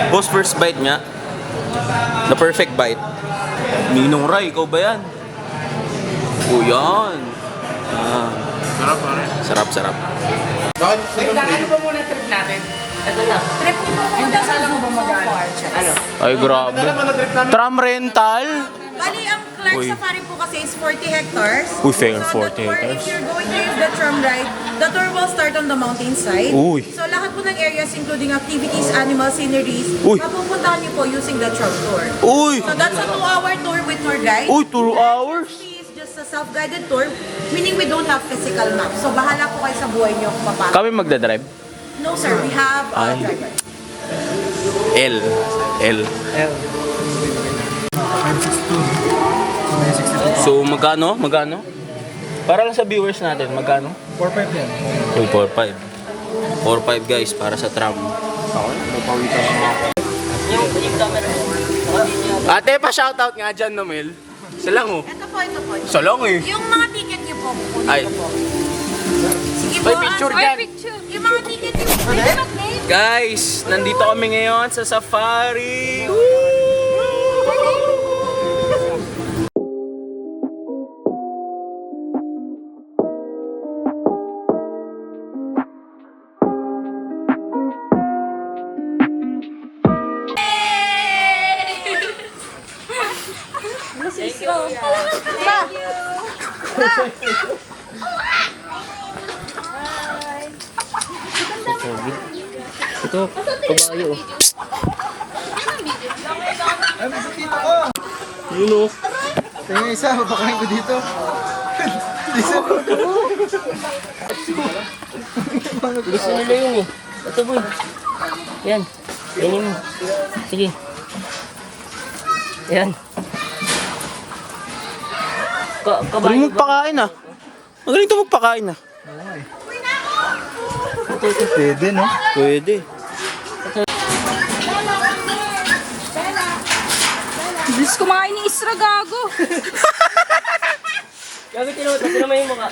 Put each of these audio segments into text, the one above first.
Boss, first bite niya. The perfect bite. Ninong Ray, ikaw ba yan? O yan. Ah. Sarap pare. Sarap, sarap. Ano ba muna trip natin? Ito lang. Trip ko ba muna? Saan mo ba mag-ano? Ano? Ay, grabe. Tram rental? Bali, ang Clark Uy. Safari po kasi is 40 hectares. Uy, fair, So, 40 the tour, hectares. if you're going to use the tram ride, the tour will start on the mountainside. Uy. So, lahat po ng areas including activities, animal sceneries, Uy. mapupuntahan niyo po using the tram tour. Uy! So, that's a 2-hour tour with tour guide. Uy, 2 hours? It's just a self-guided tour, meaning we don't have physical map. So, bahala po kayo sa buhay niyo kung paano. Kami magdadrive? No, sir. We have a Ay. driver. L. L. So, magkano? Magkano? Para lang sa viewers natin, magkano? 4-5 yan. Uy, 4-5. 4-5 guys, para sa tram. Ate, pa-shoutout nga dyan, Nomel. Isa lang oh. Ito po. Isa lang eh. Yung mga ticket niyo po, kukunin Ay. ko po. Sige po. May picture dyan. Yung mga ticket niyo po. Guys, nandito kami ngayon sa safari. Ito, kabayo. Yun oh. Tingnan isa, mapakain ko dito. Gusto nila yun eh. Ito boy. Yan. Yan mo. Sige. Yan. Magaling Kabayo ba? magpakain ah. Magaling to magpakain ah. Pwede, no? Pwede. Bilis kumain ni Isra, gago. Gabi tinawad. Ito naman yung mukha.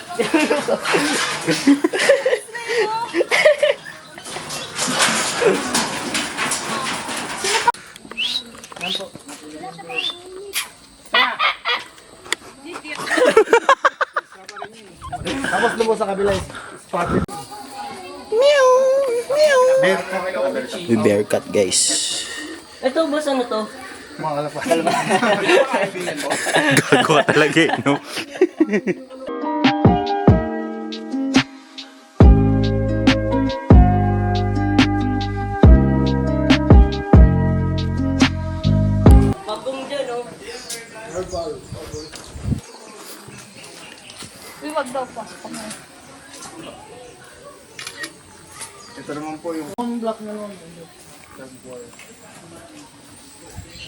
Tapos lumos sa kabila. Spotted. Bear. May bear cut guys. Ito boss, ano to? Mga kalapa. Gagawa talaga eh, no? Pagong dyan oh. Iwag daw po. Ito naman po yung... Block na naman.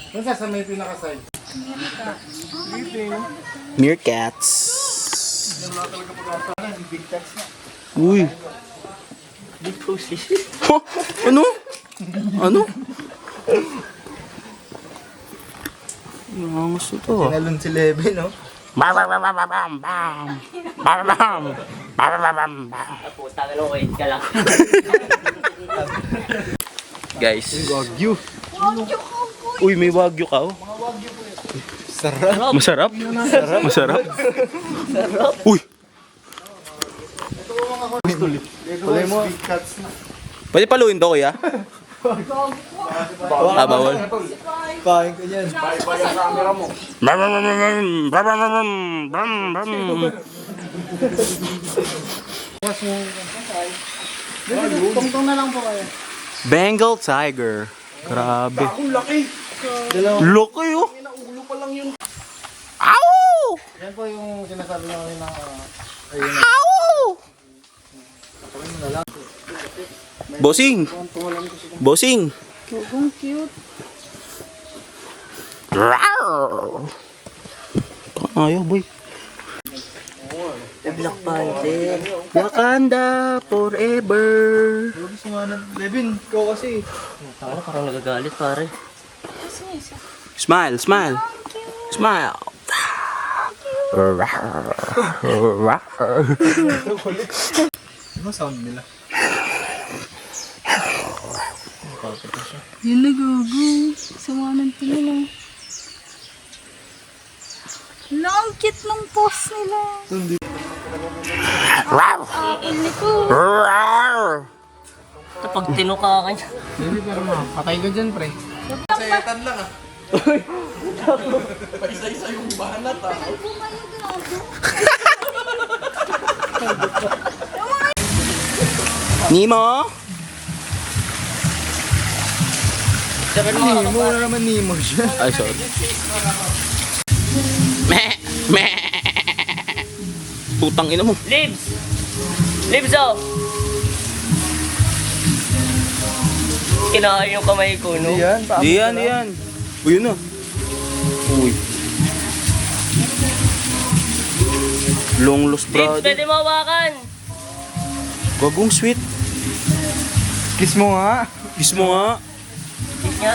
Kung sa may pinaka-side. Meerkats. Big cats na. Uy. Big pussy. Oh, ano? Ano? Nangangas ito ah. Tinalon si Leve, no? Puta ka lang, wait ka lang. Guys. Wagyu. Uy, may wagyu ka oh. Sarap. Masarap? Masarap? Uy. Kulay mo. Big cats na. Pwede paluin to kuya? Ah, bawal. Kain ko yan. Tungtong na lang po kayo. Bengal tiger. Grabe. Ang laki. Laki oh. Ulo pa lang yun. Ow! Yan po yung sinasabi namin na... Ow! Bossing! Bossing! Ang cute. Ayaw boy. Black Panther. Wakanda forever. Levin, ikaw kasi. Tara, parang nagagalit pare. Smile, smile. Smile. Ano sound nila? siya. Yun na gago. Sama ng tingin oh. Wala, ang cute ng pose nila. Niko. Ito pag tinuka ka niya. Hindi, pero patay ka dyan, pre. Nemo? Nemo, wala naman Nemo siya. Ay, sorry. Meh! Meh! Putang ina mo. Libs! Libs oh! Kinain yung kamay ko, no? Yan, Di yan, di yan. Uy, yun na. Uy. Long lost Libs, brother. pwede mo hawakan! Gagong sweet. Kiss mo nga. Kiss mo nga. Kiss nga.